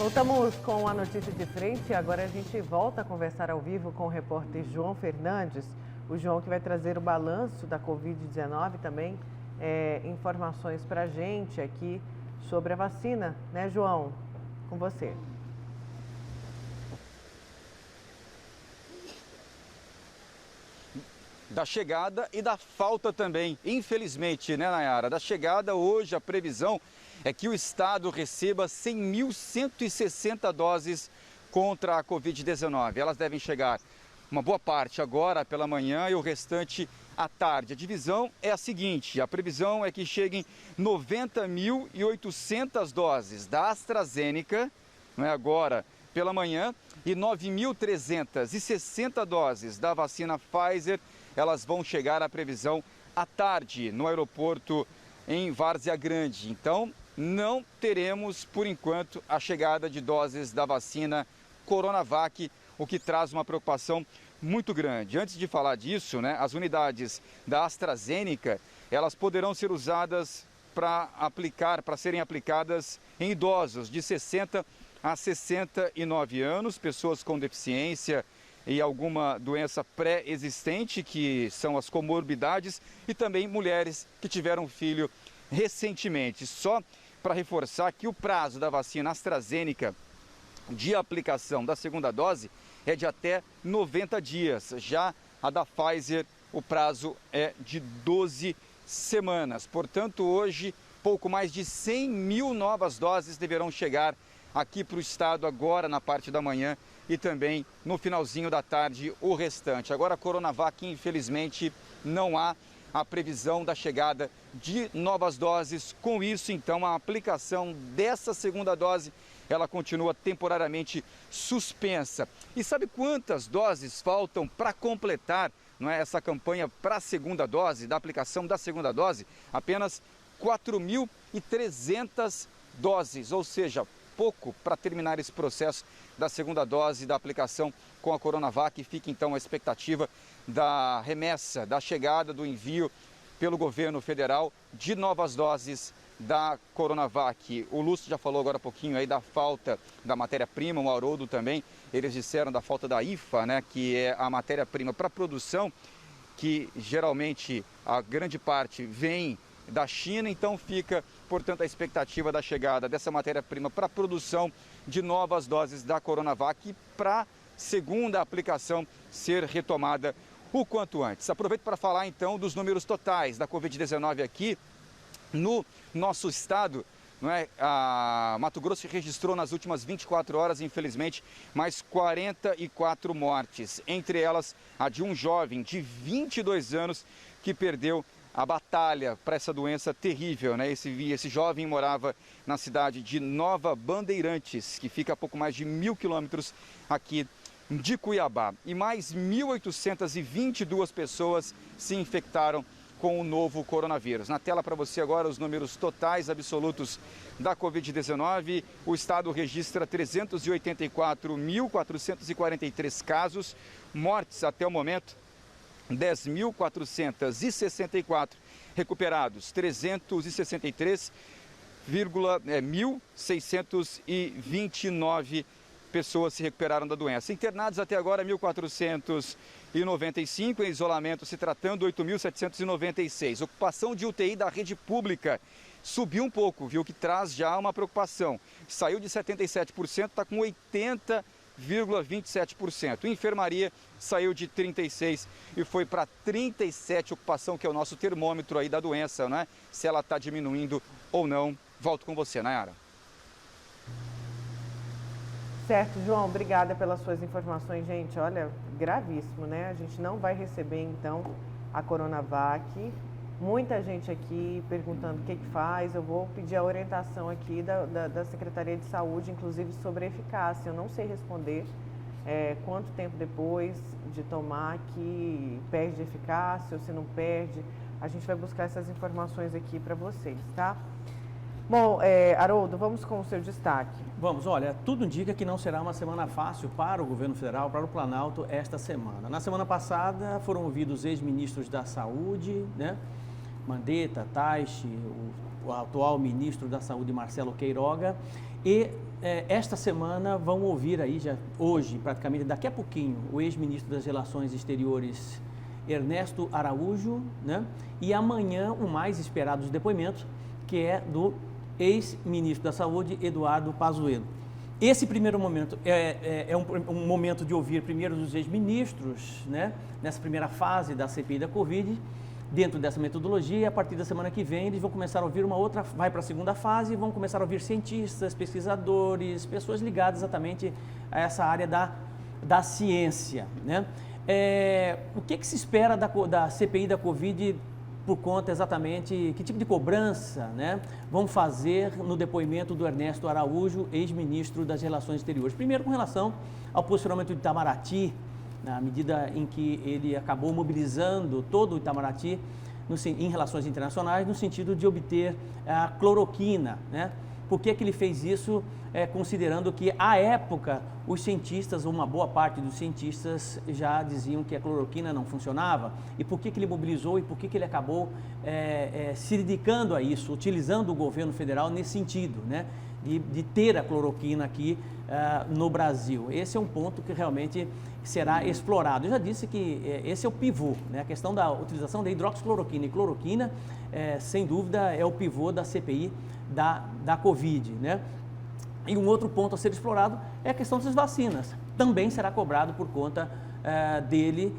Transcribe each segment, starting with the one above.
Voltamos com a notícia de frente. Agora a gente volta a conversar ao vivo com o repórter João Fernandes. O João que vai trazer o balanço da Covid-19 também, informações para a gente aqui sobre a vacina, né, João? Com você. Da chegada e da falta também, infelizmente, né, Nayara? Da chegada, hoje a previsão é que o estado receba 100.160 doses contra a Covid-19. Elas devem chegar, uma boa parte agora pela manhã e o restante à tarde. A divisão é a seguinte: a previsão é que cheguem 90.800 doses da AstraZeneca, não é, agora pela manhã, e 9.360 doses da vacina Pfizer. Elas vão chegar, à previsão, à tarde no aeroporto em Várzea Grande. Então, não teremos, por enquanto, a chegada de doses da vacina Coronavac, o que traz uma preocupação muito grande. Antes de falar disso, né, as unidades da AstraZeneca, elas poderão ser usadas para serem aplicadas em idosos de 60 a 69 anos, pessoas com deficiência e alguma doença pré-existente, que são as comorbidades, e também mulheres que tiveram filho recentemente. Só para reforçar que o prazo da vacina AstraZeneca de aplicação da segunda dose é de até 90 dias. Já a da Pfizer, o prazo é de 12 semanas. Portanto, hoje, pouco mais de 100 mil novas doses deverão chegar aqui para o estado agora na parte da manhã e também no finalzinho da tarde o restante. Agora a Coronavac, infelizmente, não há a previsão da chegada de novas doses. Com isso, então, a aplicação dessa segunda dose, ela continua temporariamente suspensa. E sabe quantas doses faltam para completar, não é, essa campanha para a segunda dose, da aplicação da segunda dose? Apenas 4.300 doses, ou seja, pouco para terminar esse processo da segunda dose da aplicação com a Coronavac. Fica então a expectativa da remessa, da chegada, do envio pelo governo federal de novas doses da Coronavac. O Lúcio já falou agora há pouquinho aí da falta da matéria-prima, o Haroldo também, eles disseram da falta da IFA, né, que é a matéria-prima para produção, que geralmente a grande parte vem da China. Então fica, portanto, a expectativa da chegada dessa matéria-prima para a produção de novas doses da Coronavac para segunda aplicação ser retomada o quanto antes. Aproveito para falar então dos números totais da Covid-19 aqui no nosso estado. Não é? A Mato Grosso registrou nas últimas 24 horas, infelizmente, mais 44 mortes, entre elas a de um jovem de 22 anos que perdeu a batalha para essa doença terrível, né? Esse jovem morava na cidade de Nova Bandeirantes, que fica a pouco mais de 1.000 quilômetros aqui de Cuiabá. E mais 1.822 pessoas se infectaram com o novo coronavírus. Na tela para você agora os números totais absolutos da Covid-19. O estado registra 384.443 casos, mortes até o momento 10.464, recuperados 363.629 pessoas se recuperaram da doença. Internados até agora 1.495, em isolamento se tratando 8.796. Ocupação de UTI da rede pública subiu um pouco, viu, que traz já uma preocupação. Saiu de 77%, está com 80,27%. Enfermaria saiu de 36 e foi para 37, ocupação, que é o nosso termômetro aí da doença, né? Se ela está diminuindo ou não. Volto com você, Nayara. Certo, João, obrigada pelas suas informações, gente. Olha, gravíssimo, né? A gente não vai receber, então, a Coronavac. Muita gente aqui perguntando o que faz. Eu vou pedir a orientação aqui da Secretaria de Saúde, inclusive sobre a eficácia. Eu não sei responder quanto tempo depois de tomar que perde eficácia ou se não perde. A gente vai buscar essas informações aqui para vocês, tá? Bom, Haroldo, vamos com o seu destaque. Vamos, olha, tudo indica que não será uma semana fácil para o governo federal, para o Planalto, esta semana. Na semana passada foram ouvidos ex-ministros da Saúde, né? Mandetta, Taixe, o atual ministro da Saúde, Marcelo Queiroga, e esta semana vão ouvir aí, já hoje, praticamente daqui a pouquinho, o ex-ministro das Relações Exteriores, Ernesto Araújo, né? E amanhã o mais esperado dos depoimentos, que é do ex-ministro da Saúde, Eduardo Pazuello. Esse primeiro momento é um momento de ouvir primeiro os ex-ministros, né? Nessa primeira fase da CPI da Covid, dentro dessa metodologia, e a partir da semana que vem eles vão começar a ouvir uma outra, vai para a segunda fase, e vão começar a ouvir cientistas, pesquisadores, pessoas ligadas exatamente a essa área da ciência, né? O que se espera da CPI da Covid por conta exatamente, que tipo de cobrança, né, vão fazer no depoimento do Ernesto Araújo, ex-ministro das Relações Exteriores? Primeiro, com relação ao posicionamento de Itamaraty, na medida em que ele acabou mobilizando todo o Itamaraty em relações internacionais, no sentido de obter a cloroquina, né? Por que ele fez isso? Considerando que, à época, os cientistas, uma boa parte dos cientistas, já diziam que a cloroquina não funcionava. E por que ele mobilizou e por que ele acabou se dedicando a isso, utilizando o governo federal nesse sentido, né? De ter a cloroquina aqui no Brasil. Esse é um ponto que realmente será explorado. Eu já disse que esse é o pivô, né? A questão da utilização da hidroxicloroquina e cloroquina, sem dúvida, é o pivô da CPI da Covid, né? E um outro ponto a ser explorado é a questão das vacinas. Também será cobrado por conta dele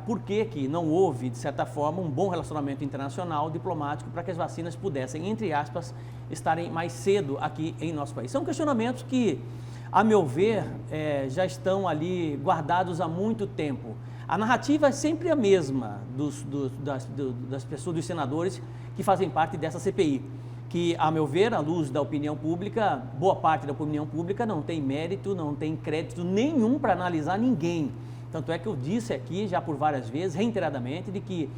por que não houve, de certa forma, um bom relacionamento internacional, diplomático, para que as vacinas pudessem, entre aspas, estarem mais cedo aqui em nosso país. São questionamentos que, a meu ver, já estão ali guardados há muito tempo. A narrativa é sempre a mesma das pessoas, dos senadores que fazem parte dessa CPI. Que, a meu ver, à luz da opinião pública, boa parte da opinião pública não tem mérito, não tem crédito nenhum para analisar ninguém. Tanto é que eu disse aqui, já por várias vezes, reiteradamente, de que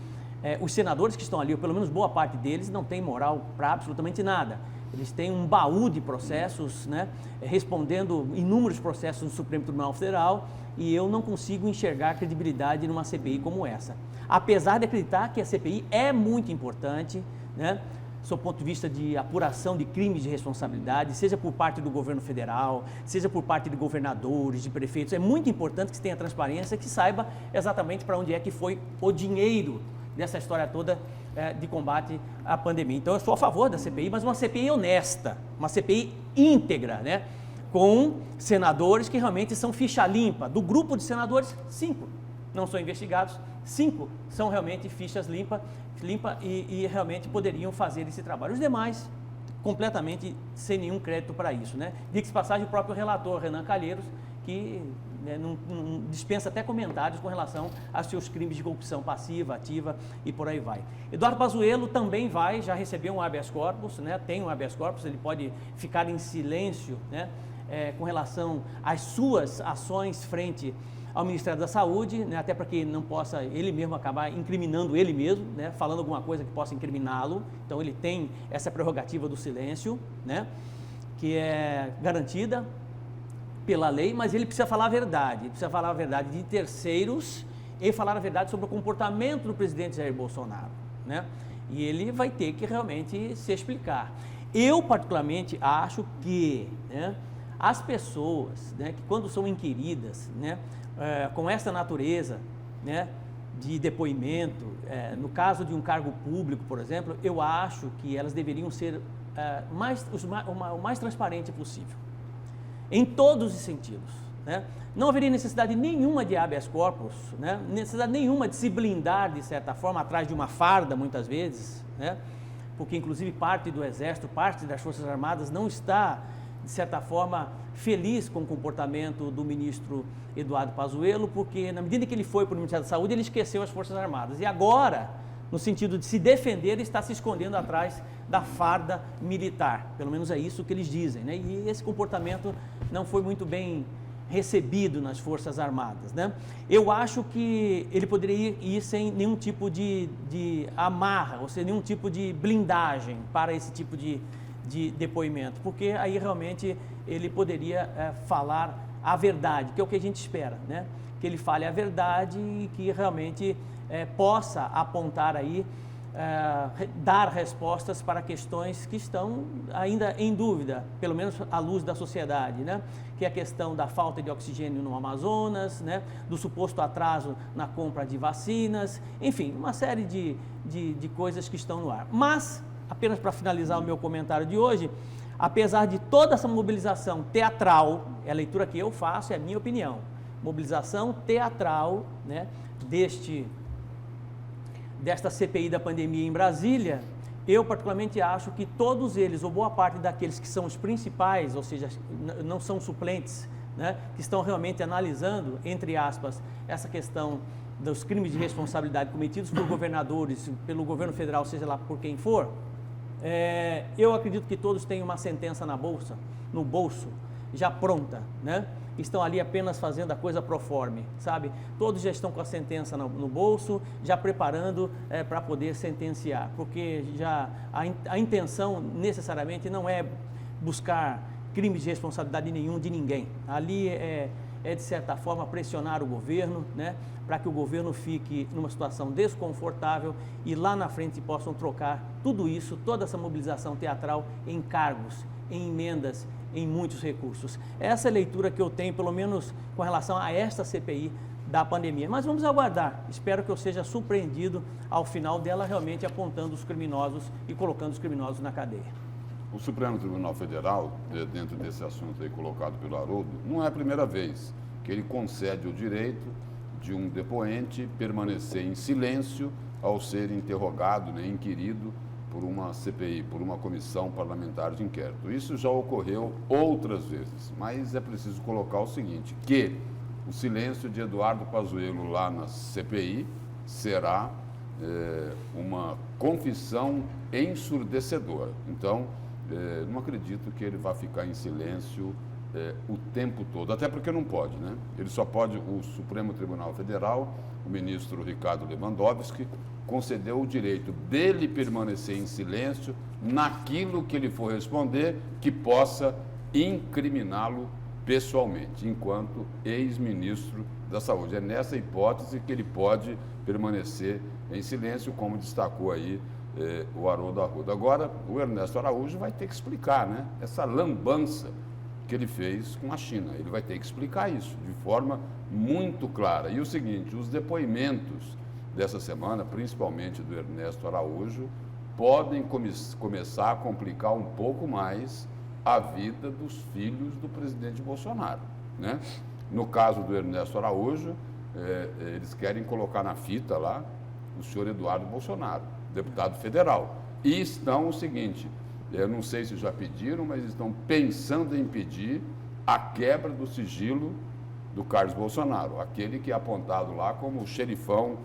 os senadores que estão ali, ou pelo menos boa parte deles, não tem moral para absolutamente nada. Eles têm um baú de processos, né, respondendo inúmeros processos no Supremo Tribunal Federal, e eu não consigo enxergar credibilidade numa CPI como essa. Apesar de acreditar que a CPI é muito importante, né, sob o ponto de vista de apuração de crimes de responsabilidade, seja por parte do governo federal, seja por parte de governadores, de prefeitos. É muito importante que se tenha transparência, que saiba exatamente para onde é que foi o dinheiro dessa história toda de combate à pandemia. Então, eu sou a favor da CPI, mas uma CPI honesta, uma CPI íntegra, né? Com senadores que realmente são ficha limpa. Do grupo de senadores, 5 não são investigados, 5 são realmente fichas limpa e realmente poderiam fazer esse trabalho. Os demais, completamente sem nenhum crédito para isso, né? Diga-se passagem, o próprio relator, Renan Calheiros, que não dispensa até comentários com relação aos seus crimes de corrupção passiva, ativa e por aí vai. Eduardo Pazuello também já recebeu um habeas corpus, né? Tem um habeas corpus, ele pode ficar em silêncio, né? Com relação às suas ações frente ao Ministério da Saúde, né, até para que não possa ele mesmo acabar incriminando ele mesmo, né, falando alguma coisa que possa incriminá-lo. Então ele tem essa prerrogativa do silêncio, né, que é garantida pela lei, mas ele precisa falar a verdade, de terceiros e falar a verdade sobre o comportamento do presidente Jair Bolsonaro, né, e ele vai ter que realmente se explicar. Eu particularmente acho que, né, as pessoas, né, que quando são inquiridas, né, com essa natureza, né, de depoimento, no caso de um cargo público, por exemplo, eu acho que elas deveriam ser o mais transparente possível, em todos os sentidos, né? Não haveria necessidade nenhuma de habeas corpus, né? Necessidade nenhuma de se blindar, de certa forma, atrás de uma farda, muitas vezes, né? Porque, inclusive, parte do Exército, parte das Forças Armadas não está, de certa forma, feliz com o comportamento do ministro Eduardo Pazuello, porque na medida que ele foi para o Ministério da Saúde, ele esqueceu as Forças Armadas. E agora, no sentido de se defender, ele está se escondendo atrás da farda militar. Pelo menos é isso que eles dizem, né? E esse comportamento não foi muito bem recebido nas Forças Armadas, né? Eu acho que ele poderia ir sem nenhum tipo de amarra, ou sem nenhum tipo de blindagem para esse tipo de depoimento, porque aí realmente ele poderia falar a verdade, que é o que a gente espera, né? Que ele fale a verdade e que realmente possa apontar aí dar respostas para questões que estão ainda em dúvida, pelo menos à luz da sociedade, né? Que é a questão da falta de oxigênio no Amazonas, né? Do suposto atraso na compra de vacinas, enfim, uma série de coisas que estão no ar. Mas, apenas para finalizar o meu comentário de hoje, apesar de toda essa mobilização teatral, é a leitura que eu faço, é a minha opinião, mobilização teatral, né, desta CPI da pandemia em Brasília, eu particularmente acho que todos eles, ou boa parte daqueles que são os principais, ou seja, não são suplentes, né, que estão realmente analisando, entre aspas, essa questão dos crimes de responsabilidade cometidos por governadores, pelo governo federal, seja lá por quem for, eu acredito que todos têm uma sentença no bolso, já pronta, né? Estão ali apenas fazendo a coisa pro forma, sabe? Todos já estão com a sentença no bolso, já preparando para poder sentenciar, porque já a intenção necessariamente não é buscar crimes de responsabilidade nenhum de ninguém. Ali de certa forma, pressionar o governo, né, para que o governo fique numa situação desconfortável e lá na frente possam trocar tudo isso, toda essa mobilização teatral em cargos, em emendas, em muitos recursos. Essa é a leitura que eu tenho, pelo menos com relação a esta CPI da pandemia. Mas vamos aguardar. Espero que eu seja surpreendido ao final dela realmente apontando os criminosos e colocando os criminosos na cadeia. O Supremo Tribunal Federal, dentro desse assunto aí colocado pelo Haroldo, não é a primeira vez que ele concede o direito de um depoente permanecer em silêncio ao ser interrogado, né, inquirido por uma CPI, por uma comissão parlamentar de inquérito. Isso já ocorreu outras vezes, mas é preciso colocar o seguinte, que o silêncio de Eduardo Pazuello lá na CPI será uma confissão ensurdecedora. Então, não acredito que ele vá ficar em silêncio o tempo todo, até porque não pode, né? Ele só pode, o Supremo Tribunal Federal, o ministro Ricardo Lewandowski, concedeu o direito dele permanecer em silêncio naquilo que ele for responder que possa incriminá-lo pessoalmente, enquanto ex-ministro da Saúde. É nessa hipótese que ele pode permanecer em silêncio, como destacou aí o Haroldo Arruda. Agora, o Ernesto Araújo vai ter que explicar, né, essa lambança que ele fez com a China. Ele vai ter que explicar isso de forma muito clara. E o seguinte, os depoimentos dessa semana, principalmente do Ernesto Araújo, podem começar a complicar um pouco mais a vida dos filhos do presidente Bolsonaro, né? No caso do Ernesto Araújo, eles querem colocar na fita lá o senhor Eduardo Bolsonaro, deputado federal. E estão o seguinte, eu não sei se já pediram, mas estão pensando em pedir a quebra do sigilo do Carlos Bolsonaro, aquele que é apontado lá como o xerifão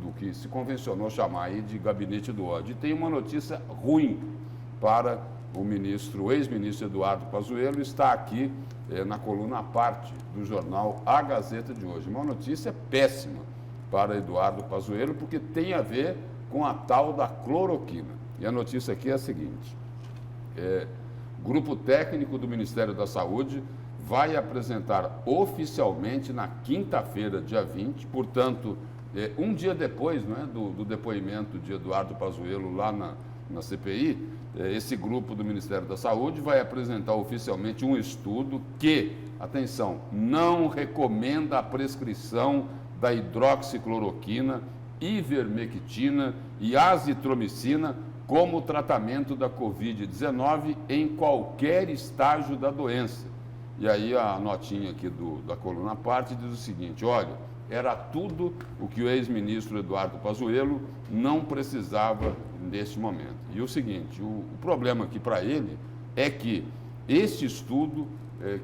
do que se convencionou chamar aí de gabinete do ódio. E tem uma notícia ruim para o ex-ministro Eduardo Pazuello, está aqui na coluna à parte do jornal A Gazeta de hoje. Uma notícia péssima para Eduardo Pazuello, porque tem a ver com a tal da cloroquina. E a notícia aqui é a seguinte, grupo técnico do Ministério da Saúde vai apresentar oficialmente na quinta-feira, dia 20, portanto, um dia depois, né, do depoimento de Eduardo Pazuello lá na CPI, esse grupo do Ministério da Saúde vai apresentar oficialmente um estudo que, atenção, não recomenda a prescrição da hidroxicloroquina, ivermectina e azitromicina como tratamento da Covid-19 em qualquer estágio da doença. E aí a notinha aqui da coluna à parte diz o seguinte, olha, era tudo o que o ex-ministro Eduardo Pazuello não precisava neste momento. E o seguinte, o problema aqui para ele é que este estudo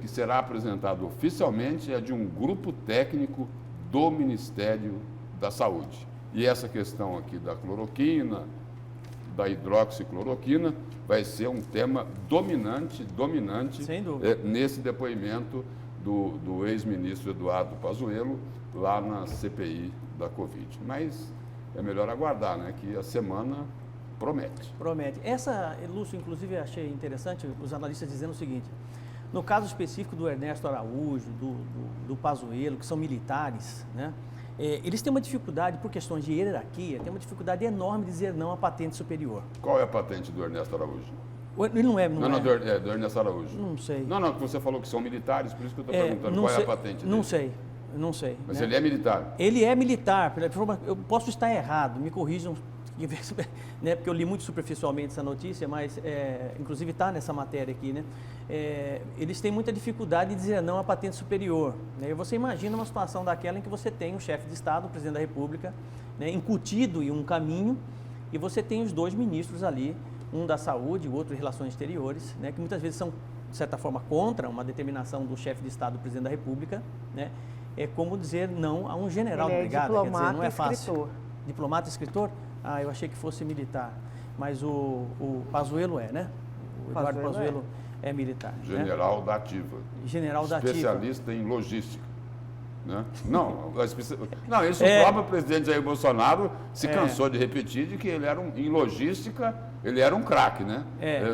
que será apresentado oficialmente é de um grupo técnico do Ministério da Saúde. E essa questão aqui da cloroquina, da hidroxicloroquina, vai ser um tema dominante nesse depoimento do ex-ministro Eduardo Pazuello lá na CPI da Covid. Mas é melhor aguardar, né, que a semana promete. Promete. Essa, Lúcio, inclusive, achei interessante os analistas dizendo o seguinte, no caso específico do Ernesto Araújo, do Pazuello, que são militares, né, eles têm uma dificuldade, por questões de hierarquia, tem uma dificuldade enorme de dizer não à patente superior. Qual é a patente do Ernesto Araújo? Ele não é. Não, do Ernesto Araújo. Não sei. Não, que você falou que são militares, por isso que eu estou perguntando qual é a patente dele. Não sei. Mas né? ele é militar. Ele é militar, eu posso estar errado, me corrijam, né, porque eu li muito superficialmente essa notícia, mas inclusive está nessa matéria aqui, né? Eles têm muita dificuldade de dizer não à patente superior. Né? E você imagina uma situação daquela em que você tem um chefe de Estado, o presidente da República, né, incutido em um caminho, e você tem os dois ministros ali, um da saúde, o outro de relações exteriores, né, que muitas vezes são, de certa forma, contra uma determinação do chefe de Estado, do presidente da República, né? É como dizer não a um general de brigada, quer dizer, não é fácil. Escritor. Diplomata e escritor? Eu achei que fosse militar, mas o Pazuello né? O Eduardo Pazuello é militar. General da Ativa. General da Ativa. Especialista em logística. Né? Isso o próprio presidente Jair Bolsonaro se cansou de repetir, de que ele era em logística, ele era um craque, né?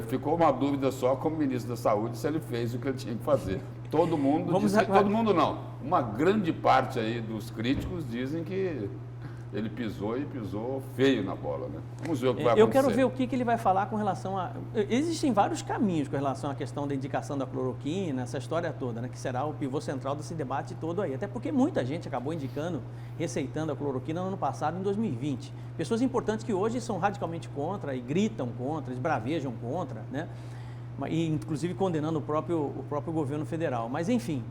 Ficou uma dúvida só como ministro da Saúde se ele fez o que ele tinha que fazer. Todo mundo, todo mundo não, uma grande parte aí dos críticos dizem que ele pisou feio na bola, né? Vamos ver o que vai acontecer. Eu quero ver o que ele vai falar com relação a... Existem vários caminhos com relação à questão da indicação da cloroquina, essa história toda, né? Que será o pivô central desse debate todo aí. Até porque muita gente acabou indicando, receitando a cloroquina no ano passado, em 2020. Pessoas importantes que hoje são radicalmente contra e gritam contra, esbravejam contra, né? E inclusive condenando o próprio governo federal. Mas enfim,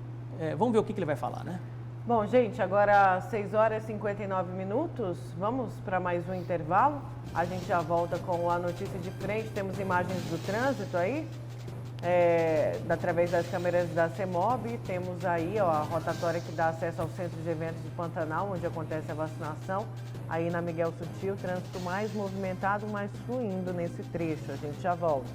vamos ver o que ele vai falar, né? Bom, gente, agora 6 horas e 59 minutos, vamos para mais um intervalo. A gente já volta com a notícia de frente, temos imagens do trânsito aí, através das câmeras da CEMOB, temos aí a rotatória que dá acesso ao Centro de Eventos do Pantanal, onde acontece a vacinação, aí na Miguel Sutil, trânsito mais movimentado, mais fluindo nesse trecho. A gente já volta.